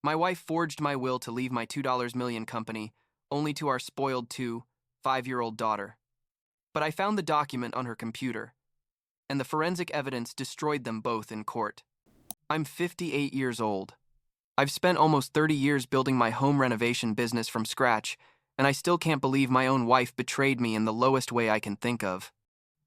My wife forged my will to leave my $2 million company, only to our spoiled 5-year-old daughter. But I found the document on her computer, and the forensic evidence destroyed them both in court. I'm 58 years old. I've spent almost 30 years building my home renovation business from scratch, and I still can't believe my own wife betrayed me in the lowest way I can think of.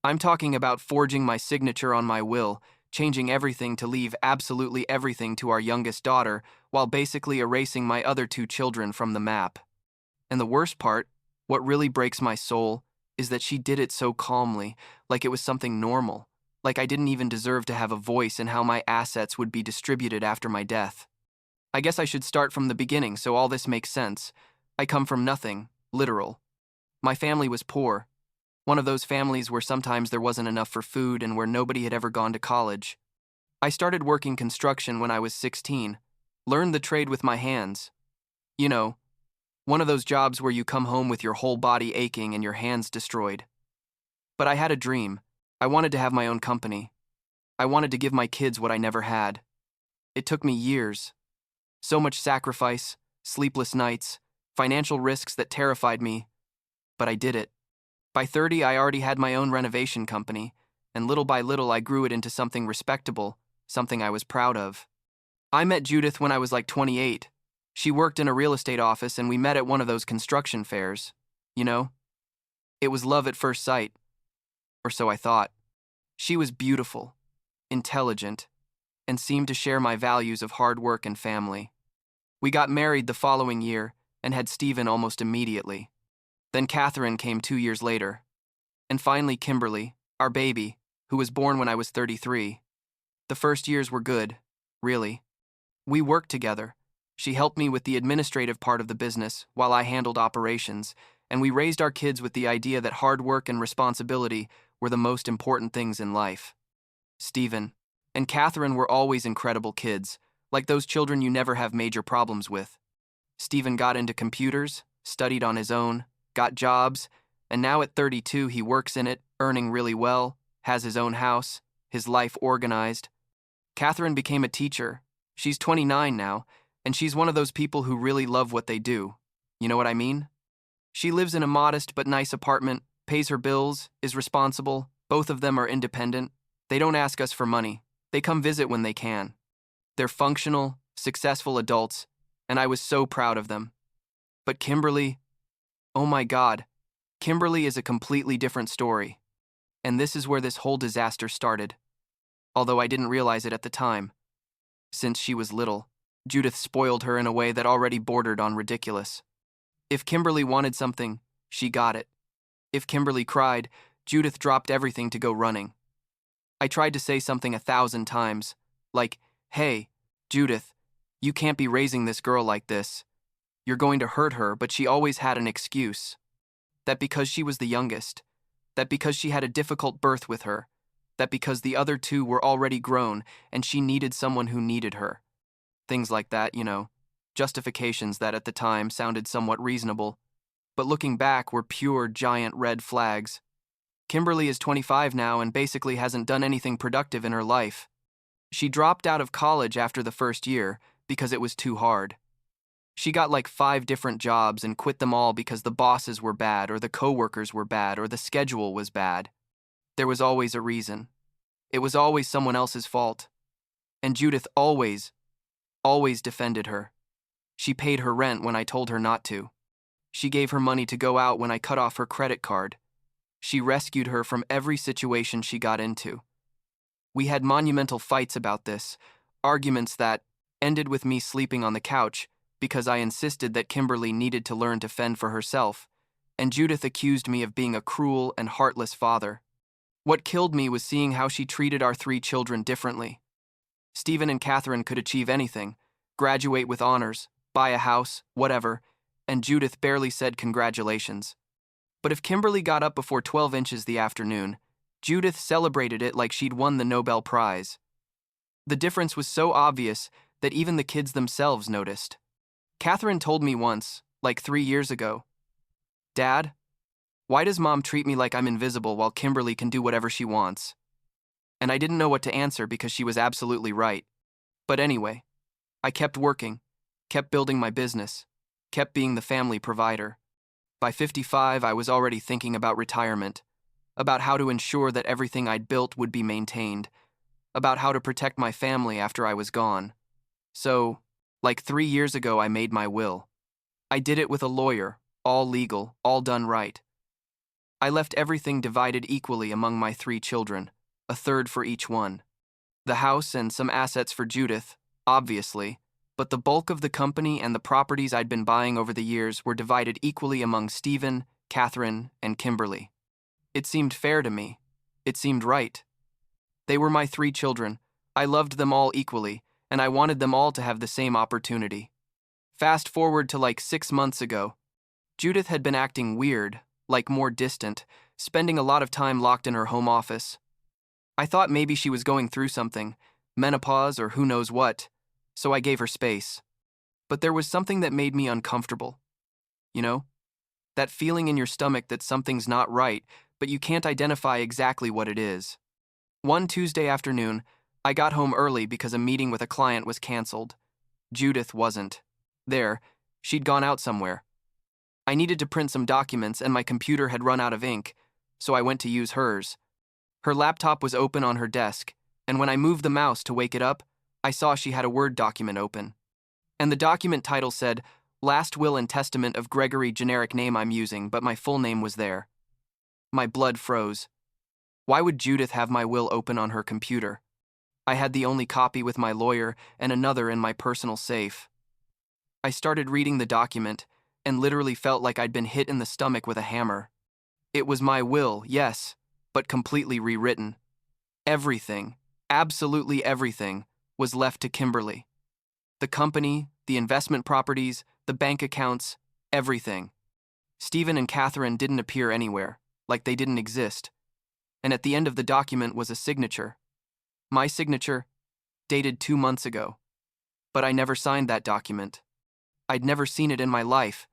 I'm talking about forging my signature on my will, changing everything to leave absolutely everything to our youngest daughter, while basically erasing my other two children from the map. And the worst part, what really breaks my soul, is that she did it so calmly, like it was something normal, like I didn't even deserve to have a voice in how my assets would be distributed after my death. I guess I should start from the beginning so all this makes sense. I come from nothing, literal. My family was poor. One of those families where sometimes there wasn't enough for food and where nobody had ever gone to college. I started working construction when I was 16, learned the trade with my hands. You know, one of those jobs where you come home with your whole body aching and your hands destroyed. But I had a dream. I wanted to have my own company. I wanted to give my kids what I never had. It took me years. So much sacrifice, sleepless nights, financial risks that terrified me. But I did it. By 30, I already had my own renovation company, and little by little I grew it into something respectable, something I was proud of. I met Judith when I was like 28. She worked in a real estate office and we met at one of those construction fairs. You know? It was love at first sight. Or so I thought. She was beautiful, intelligent, and seemed to share my values of hard work and family. We got married the following year and had Stephen almost immediately. Then Catherine came 2 years later. And finally Kimberly, our baby, who was born when I was 33. The first years were good, really. We worked together. She helped me with the administrative part of the business while I handled operations, and we raised our kids with the idea that hard work and responsibility were the most important things in life. Stephen and Catherine were always incredible kids, like those children you never have major problems with. Stephen got into computers, studied on his own, got jobs, and now at 32 he works in it, earning really well, has his own house, his life organized. Catherine became a teacher. She's 29 now, and she's one of those people who really love what they do. You know what I mean? She lives in a modest but nice apartment, pays her bills, is responsible. Both of them are independent. They don't ask us for money. They come visit when they can. They're functional, successful adults, and I was so proud of them. But Kimberly, oh my God, Kimberly is a completely different story. And this is where this whole disaster started. Although I didn't realize it at the time. Since she was little, Judith spoiled her in a way that already bordered on ridiculous. If Kimberly wanted something, she got it. If Kimberly cried, Judith dropped everything to go running. I tried to say something 1,000 times, like, "Hey, Judith, you can't be raising this girl like this. You're going to hurt her," but she always had an excuse. That because she was the youngest, that because she had a difficult birth with her, that because the other two were already grown and she needed someone who needed her. Things like that, you know, justifications that at the time sounded somewhat reasonable, but looking back were pure giant red flags. Kimberly is 25 now and basically hasn't done anything productive in her life. She dropped out of college after the first year because it was too hard. She got like 5 different jobs and quit them all because the bosses were bad or the coworkers were bad or the schedule was bad. There was always a reason. It was always someone else's fault. And Judith always defended her. She paid her rent when I told her not to. She gave her money to go out when I cut off her credit card. She rescued her from every situation she got into. We had monumental fights about this, arguments that ended with me sleeping on the couch because I insisted that Kimberly needed to learn to fend for herself, and Judith accused me of being a cruel and heartless father. What killed me was seeing how she treated our 3 children differently. Stephen and Catherine could achieve anything, graduate with honors, buy a house, whatever, and Judith barely said congratulations. But if Kimberly got up before 12 inches the afternoon, Judith celebrated it like she'd won the Nobel Prize. The difference was so obvious that even the kids themselves noticed. Catherine told me once, like 3 years ago, "Dad, why does Mom treat me like I'm invisible while Kimberly can do whatever she wants?" And I didn't know what to answer because she was absolutely right. But anyway, I kept working, kept building my business, kept being the family provider. By 55, I was already thinking about retirement, about how to ensure that everything I'd built would be maintained, about how to protect my family after I was gone. So, like 3 years ago, I made my will. I did it with a lawyer, all legal, all done right. I left everything divided equally among my 3 children, a third for each one. The house and some assets for Judith, obviously, but the bulk of the company and the properties I'd been buying over the years were divided equally among Stephen, Catherine, and Kimberly. It seemed fair to me. It seemed right. They were my 3 children. I loved them all equally, and I wanted them all to have the same opportunity. Fast forward to like 6 months ago. Judith had been acting weird, like more distant, spending a lot of time locked in her home office. I thought maybe she was going through something, menopause or who knows what, so I gave her space. But there was something that made me uncomfortable. You know? That feeling in your stomach that something's not right, but you can't identify exactly what it is. One Tuesday afternoon, I got home early because a meeting with a client was canceled. Judith wasn't there. She'd gone out somewhere. I needed to print some documents and my computer had run out of ink, so I went to use hers. Her laptop was open on her desk, and when I moved the mouse to wake it up, I saw she had a Word document open. And the document title said, Last Will and Testament of Gregory, generic name I'm using, but my full name was there. My blood froze. Why would Judith have my will open on her computer? I had the only copy with my lawyer and another in my personal safe. I started reading the document and literally felt like I'd been hit in the stomach with a hammer. It was my will, yes, but completely rewritten. Everything, absolutely everything, was left to Kimberly. The company, the investment properties, the bank accounts, everything. Stephen and Catherine didn't appear anywhere, like they didn't exist. And at the end of the document was a signature. My signature, dated 2 months ago. But I never signed that document. I'd never seen it in my life.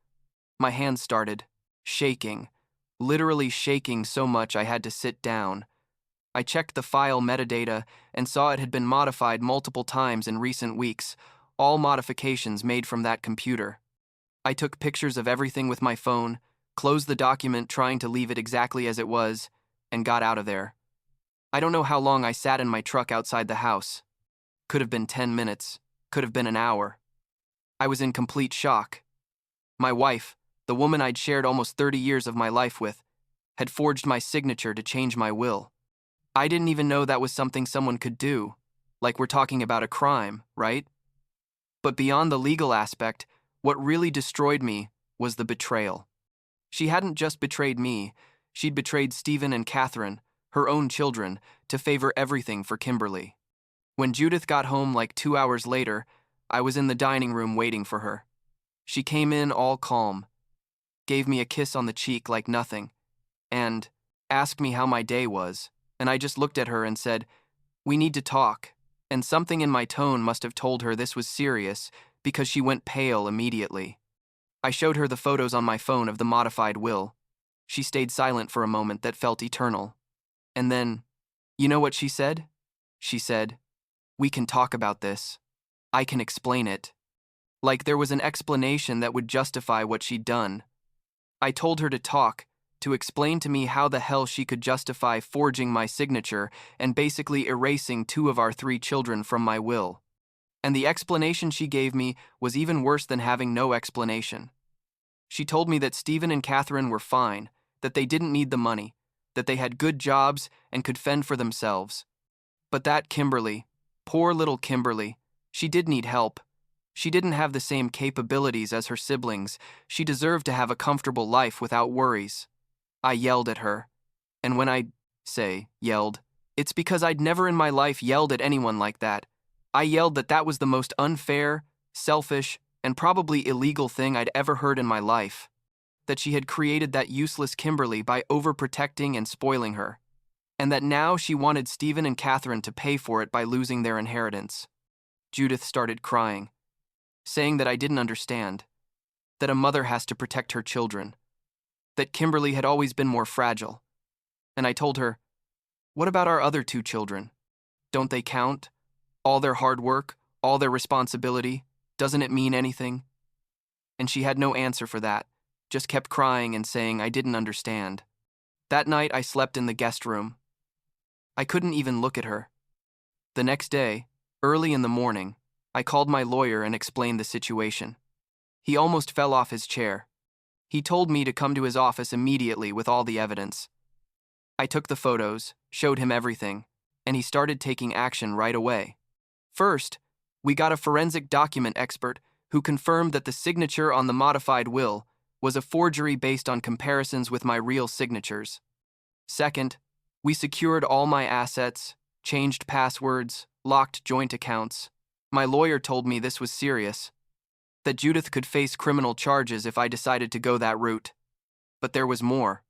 My hands started shaking, literally shaking so much I had to sit down. I checked the file metadata and saw it had been modified multiple times in recent weeks, all modifications made from that computer. I took pictures of everything with my phone, closed the document trying to leave it exactly as it was, and got out of there. I don't know how long I sat in my truck outside the house. Could have been 10 minutes, could have been an hour. I was in complete shock. My wife, the woman I'd shared almost 30 years of my life with, had forged my signature to change my will. I didn't even know that was something someone could do, like we're talking about a crime, right? But beyond the legal aspect, what really destroyed me was the betrayal. She hadn't just betrayed me, she'd betrayed Stephen and Catherine, her own children, to favor everything for Kimberly. When Judith got home like 2 hours later, I was in the dining room waiting for her. She came in all calm, gave me a kiss on the cheek like nothing, and asked me how my day was, and I just looked at her and said, "We need to talk," and something in my tone must have told her this was serious because she went pale immediately. I showed her the photos on my phone of the modified will. She stayed silent for a moment that felt eternal. And then, you know what she said? She said, "We can talk about this. I can explain it." Like there was an explanation that would justify what she'd done. I told her to talk, to explain to me how the hell she could justify forging my signature and basically erasing 2 of our 3 children from my will. And the explanation she gave me was even worse than having no explanation. She told me that Stephen and Catherine were fine, that they didn't need the money, that they had good jobs and could fend for themselves. But that Kimberly, poor little Kimberly, she did need help. She didn't have the same capabilities as her siblings. She deserved to have a comfortable life without worries. I yelled at her. And when I say yelled, it's because I'd never in my life yelled at anyone like that. I yelled that that was the most unfair, selfish, and probably illegal thing I'd ever heard in my life. That she had created that useless Kimberly by overprotecting and spoiling her. And that now she wanted Stephen and Catherine to pay for it by losing their inheritance. Judith started crying, saying that I didn't understand, that a mother has to protect her children, that Kimberly had always been more fragile. And I told her, what about our other 2 children? Don't they count? All their hard work, all their responsibility? Doesn't it mean anything? And she had no answer for that, just kept crying and saying I didn't understand. That night, I slept in the guest room. I couldn't even look at her. The next day, early in the morning, I called my lawyer and explained the situation. He almost fell off his chair. He told me to come to his office immediately with all the evidence. I took the photos, showed him everything, and he started taking action right away. First, we got a forensic document expert who confirmed that the signature on the modified will was a forgery based on comparisons with my real signatures. Second, we secured all my assets, changed passwords, locked joint accounts. My lawyer told me this was serious, that Judith could face criminal charges if I decided to go that route. But there was more.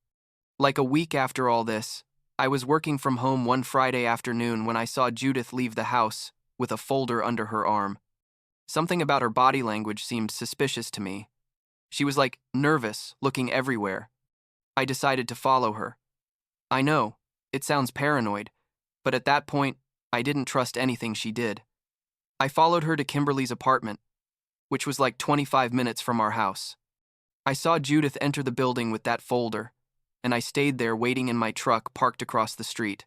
Like a week after all this, I was working from home one Friday afternoon when I saw Judith leave the house with a folder under her arm. Something about her body language seemed suspicious to me. She was like nervous, looking everywhere. I decided to follow her. I know, it sounds paranoid, but at that point, I didn't trust anything she did. I followed her to Kimberly's apartment, which was like 25 minutes from our house. I saw Judith enter the building with that folder, and I stayed there waiting in my truck parked across the street.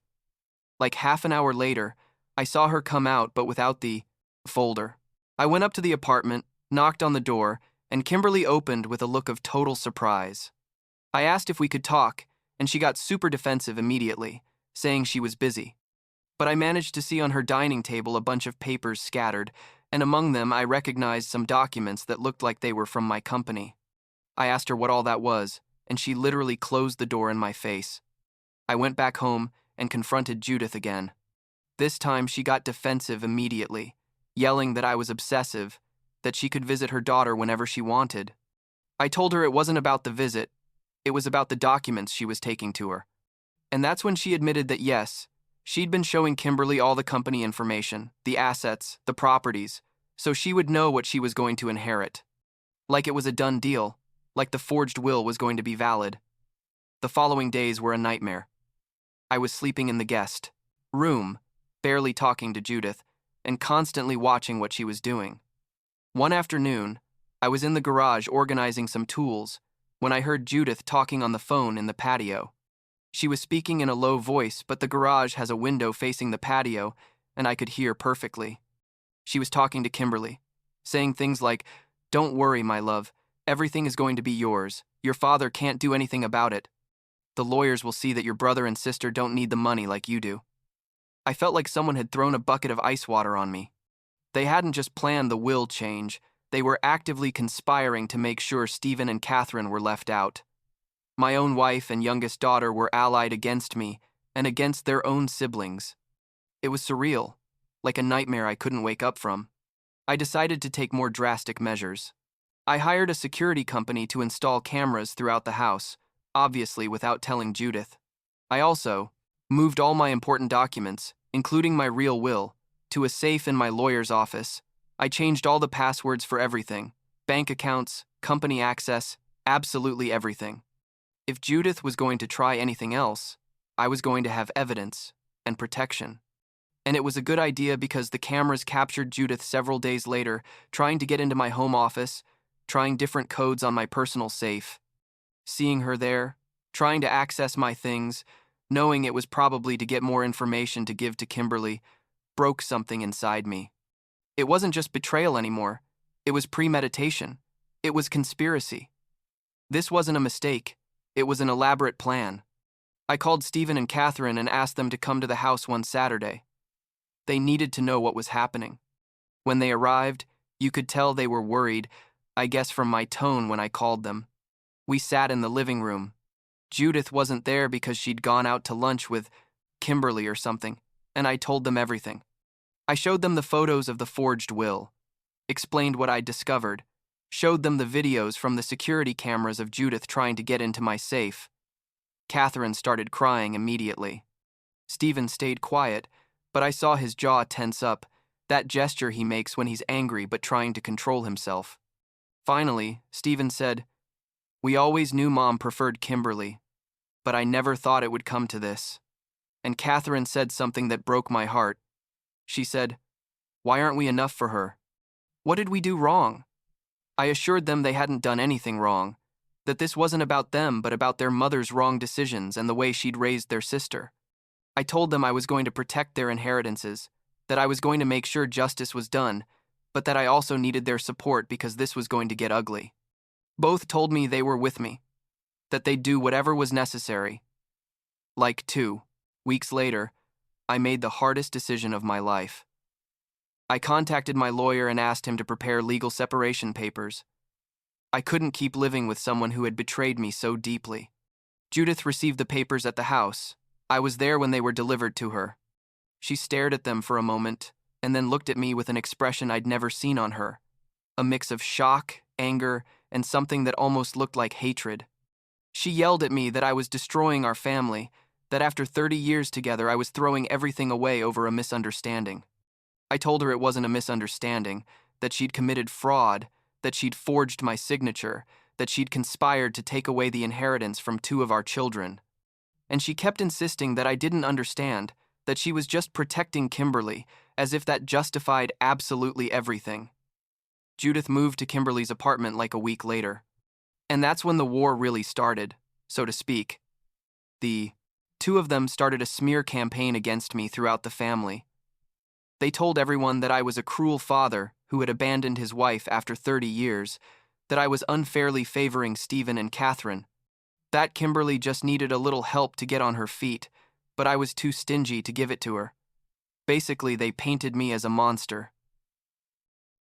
Like half an hour later, I saw her come out but without the folder. I went up to the apartment, knocked on the door, and Kimberly opened with a look of total surprise. I asked if we could talk, and she got super defensive immediately, saying she was busy. But I managed to see on her dining table a bunch of papers scattered, and among them I recognized some documents that looked like they were from my company. I asked her what all that was, and she literally closed the door in my face. I went back home and confronted Judith again. This time she got defensive immediately, yelling that I was obsessive, that she could visit her daughter whenever she wanted. I told her it wasn't about the visit, it was about the documents she was taking to her. And that's when she admitted that yes, she'd been showing Kimberly all the company information, the assets, the properties, so she would know what she was going to inherit. Like it was a done deal, like the forged will was going to be valid. The following days were a nightmare. I was sleeping in the guest room, barely talking to Judith, and constantly watching what she was doing. One afternoon, I was in the garage organizing some tools when I heard Judith talking on the phone in the patio. She was speaking in a low voice, but the garage has a window facing the patio, and I could hear perfectly. She was talking to Kimberly, saying things like, "Don't worry, my love. Everything is going to be yours. Your father can't do anything about it. The lawyers will see that your brother and sister don't need the money like you do." I felt like someone had thrown a bucket of ice water on me. They hadn't just planned the will change, they were actively conspiring to make sure Stephen and Catherine were left out. My own wife and youngest daughter were allied against me and against their own siblings. It was surreal, like a nightmare I couldn't wake up from. I decided to take more drastic measures. I hired a security company to install cameras throughout the house, obviously without telling Judith. I also moved all my important documents, including my real will, to a safe in my lawyer's office. I changed all the passwords for everything, bank accounts, company access, absolutely everything. If Judith was going to try anything else, I was going to have evidence and protection. And it was a good idea because the cameras captured Judith several days later, trying to get into my home office, trying different codes on my personal safe. Seeing her there, trying to access my things, knowing it was probably to get more information to give to Kimberly, broke something inside me. It wasn't just betrayal anymore. It was premeditation. It was conspiracy. This wasn't a mistake. It was an elaborate plan. I called Stephen and Catherine and asked them to come to the house one Saturday. They needed to know what was happening. When they arrived, you could tell they were worried, I guess from my tone when I called them. We sat in the living room. Judith wasn't there because she'd gone out to lunch with Kimberly or something, and I told them everything. I showed them the photos of the forged will, explained what I'd discovered, showed them the videos from the security cameras of Judith trying to get into my safe. Catherine started crying immediately. Stephen stayed quiet, but I saw his jaw tense up, that gesture he makes when he's angry but trying to control himself. Finally, Stephen said, "We always knew Mom preferred Kimberly, but I never thought it would come to this." And Catherine said something that broke my heart. She said, "Why aren't we enough for her?" What did we do wrong? I assured them they hadn't done anything wrong, that this wasn't about them but about their mother's wrong decisions and the way she'd raised their sister. I told them I was going to protect their inheritances, that I was going to make sure justice was done, but that I also needed their support because this was going to get ugly. Both told me they were with me, that they'd do whatever was necessary. Like 2 weeks later, I made the hardest decision of my life. I contacted my lawyer and asked him to prepare legal separation papers. I couldn't keep living with someone who had betrayed me so deeply. Judith received the papers at the house. I was there when they were delivered to her. She stared at them for a moment, and then looked at me with an expression I'd never seen on her, a mix of shock, anger, and something that almost looked like hatred. She yelled at me that I was destroying our family, that after 30 years together I was throwing everything away over a misunderstanding. I told her it wasn't a misunderstanding, that she'd committed fraud, that she'd forged my signature, that she'd conspired to take away the inheritance from 2 of our children. And she kept insisting that I didn't understand, that she was just protecting Kimberly, as if that justified absolutely everything. Judith moved to Kimberly's apartment like a week later. And that's when the war really started, so to speak. The 2 of them started a smear campaign against me throughout the family. They told everyone that I was a cruel father who had abandoned his wife after 30 years, that I was unfairly favoring Stephen and Catherine, that Kimberly just needed a little help to get on her feet, but I was too stingy to give it to her. Basically, they painted me as a monster.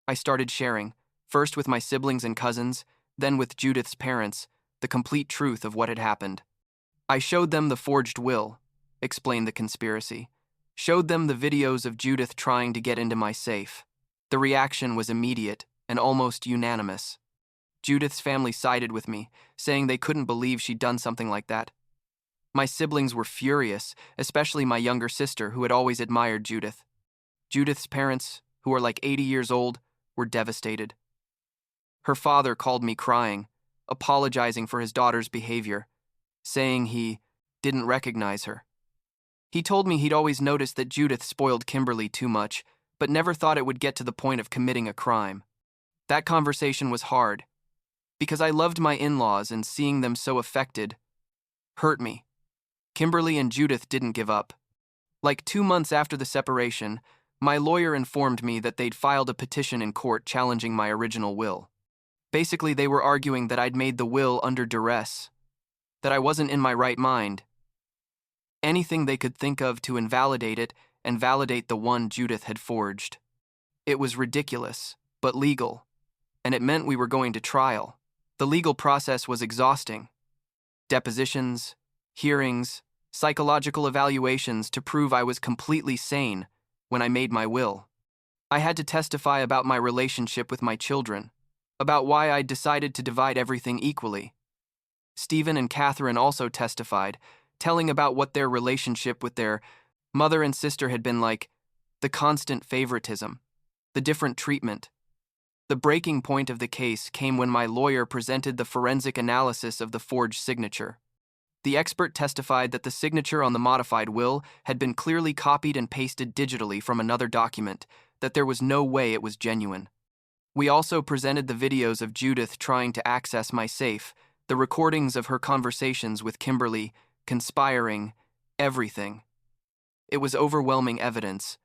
I started sharing, first with my siblings and cousins, then with Judith's parents, the complete truth of what had happened. I showed them the forged will, explained the conspiracy, showed them the videos of Judith trying to get into my safe. The reaction was immediate and almost unanimous. Judith's family sided with me, saying they couldn't believe she'd done something like that. My siblings were furious, especially my younger sister, who had always admired Judith. Judith's parents, who are like 80 years old, were devastated. Her father called me crying, apologizing for his daughter's behavior, saying he didn't recognize her. He told me he'd always noticed that Judith spoiled Kimberly too much, but never thought it would get to the point of committing a crime. That conversation was hard, because I loved my in-laws and seeing them so affected hurt me. Kimberly and Judith didn't give up. Like 2 months after the separation, my lawyer informed me that they'd filed a petition in court challenging my original will. Basically, they were arguing that I'd made the will under duress, that I wasn't in my right mind. Anything they could think of to invalidate it and validate the one Judith had forged. It was ridiculous, but legal, and it meant we were going to trial. The legal process was exhausting. Depositions, hearings, psychological evaluations to prove I was completely sane when I made my will. I had to testify about my relationship with my children, about why I decided to divide everything equally. Stephen and Catherine also testified, telling about what their relationship with their mother and sister had been like, the constant favoritism, the different treatment. The breaking point of the case came when my lawyer presented the forensic analysis of the forged signature. The expert testified that the signature on the modified will had been clearly copied and pasted digitally from another document, that there was no way it was genuine. We also presented the videos of Judith trying to access my safe, the recordings of her conversations with Kimberly, conspiring, everything. It was overwhelming evidence.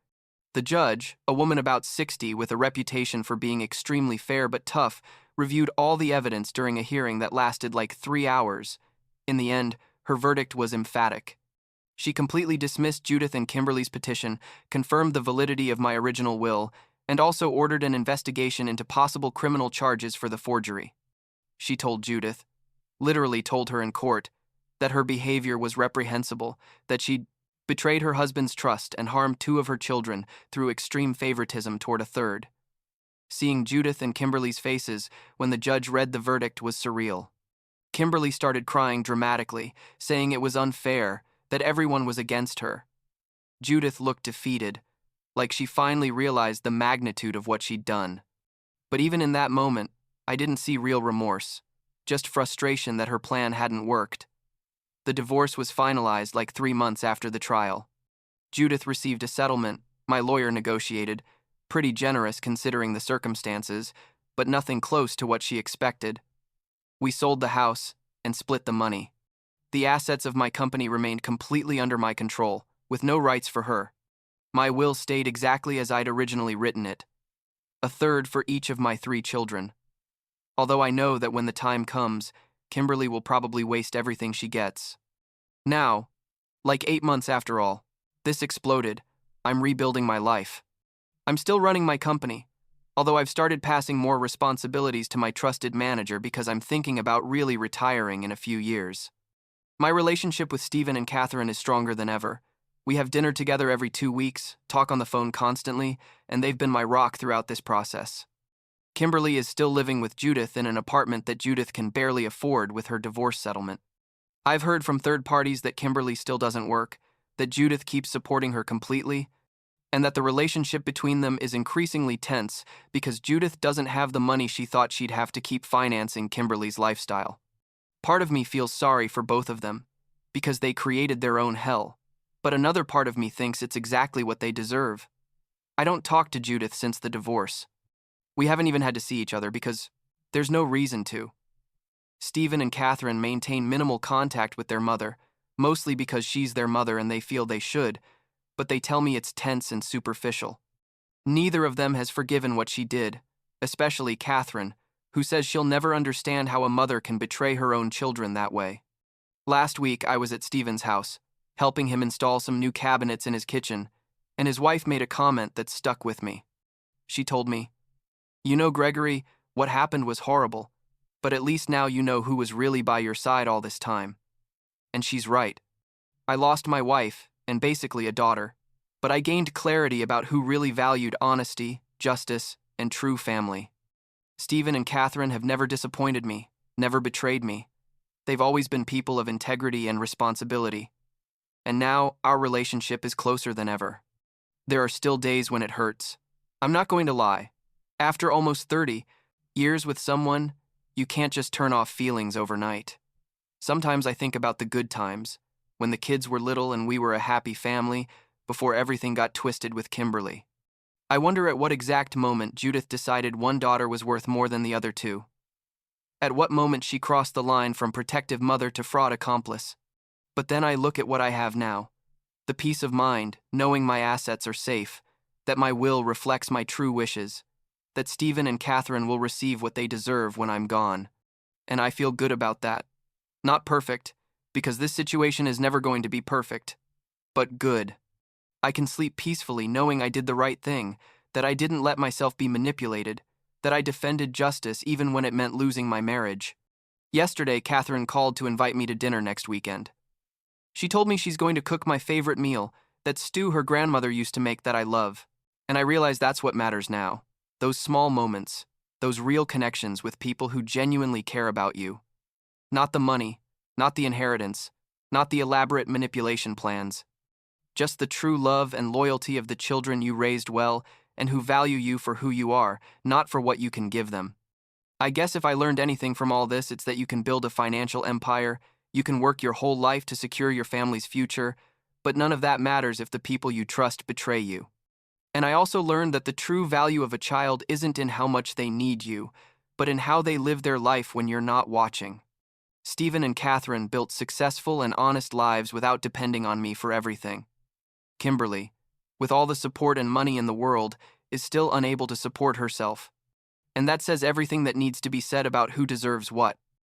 The judge, a woman about 60 with a reputation for being extremely fair but tough, reviewed all the evidence during a hearing that lasted like 3 hours. In the end, her verdict was emphatic. She completely dismissed Judith and Kimberly's petition, confirmed the validity of my original will, and also ordered an investigation into possible criminal charges for the forgery. She told Judith, literally told her in court, that her behavior was reprehensible, that she'd betrayed her husband's trust and harmed 2 of her children through extreme favoritism toward a third. Seeing Judith and Kimberly's faces when the judge read the verdict was surreal. Kimberly started crying dramatically, saying it was unfair, that everyone was against her. Judith looked defeated, like she finally realized the magnitude of what she'd done. But even in that moment, I didn't see real remorse, just frustration that her plan hadn't worked. The divorce was finalized like 3 months after the trial. Judith received a settlement, my lawyer negotiated, Pretty generous considering the circumstances, but nothing close to what she expected. We sold the house and split the money. The assets of my company remained completely under my control, with no rights for her. My will stayed exactly as I'd originally written it, a third for each of my 3 children. Although I know that when the time comes, Kimberly will probably waste everything she gets. Now, like 8 months after all, this exploded. I'm rebuilding my life. I'm still running my company, although I've started passing more responsibilities to my trusted manager because I'm thinking about really retiring in a few years. My relationship with Stephen and Catherine is stronger than ever. We have dinner together every 2 weeks, talk on the phone constantly, and they've been my rock throughout this process. Kimberly is still living with Judith in an apartment that Judith can barely afford with her divorce settlement. I've heard from third parties that Kimberly still doesn't work, that Judith keeps supporting her completely, and that the relationship between them is increasingly tense because Judith doesn't have the money she thought she'd have to keep financing Kimberly's lifestyle. Part of me feels sorry for both of them, because they created their own hell, but another part of me thinks it's exactly what they deserve. I don't talk to Judith since the divorce. We haven't even had to see each other because there's no reason to. Stephen and Catherine maintain minimal contact with their mother, mostly because she's their mother and they feel they should, but they tell me it's tense and superficial. Neither of them has forgiven what she did, especially Catherine, who says she'll never understand how a mother can betray her own children that way. Last week, I was at Stephen's house, helping him install some new cabinets in his kitchen, and his wife made a comment that stuck with me. She told me, "You know, Gregory, what happened was horrible, but at least now you know who was really by your side all this time." And she's right. I lost my wife, and basically a daughter, but I gained clarity about who really valued honesty, justice, and true family. Stephen and Catherine have never disappointed me, never betrayed me. They've always been people of integrity and responsibility. And now, our relationship is closer than ever. There are still days when it hurts. I'm not going to lie. After almost 30 years with someone, you can't just turn off feelings overnight. Sometimes I think about the good times, when the kids were little and we were a happy family, before everything got twisted with Kimberly. I wonder at what exact moment Judith decided one daughter was worth more than the other 2. At what moment she crossed the line from protective mother to fraud accomplice. But then I look at what I have now. The peace of mind, knowing my assets are safe, that my will reflects my true wishes, that Stephen and Catherine will receive what they deserve when I'm gone. And I feel good about that. Not perfect, because this situation is never going to be perfect, but good. I can sleep peacefully knowing I did the right thing, that I didn't let myself be manipulated, that I defended justice even when it meant losing my marriage. Yesterday, Catherine called to invite me to dinner next weekend. She told me she's going to cook my favorite meal, that stew her grandmother used to make that I love. And I realize that's what matters now. Those small moments, those real connections with people who genuinely care about you. Not the money, not the inheritance, not the elaborate manipulation plans. Just the true love and loyalty of the children you raised well and who value you for who you are, not for what you can give them. I guess if I learned anything from all this, it's that you can build a financial empire, you can work your whole life to secure your family's future, but none of that matters if the people you trust betray you. And I also learned that the true value of a child isn't in how much they need you, but in how they live their life when you're not watching. Stephen and Catherine built successful and honest lives without depending on me for everything. Kimberly, with all the support and money in the world, is still unable to support herself. And that says everything that needs to be said about who deserves what.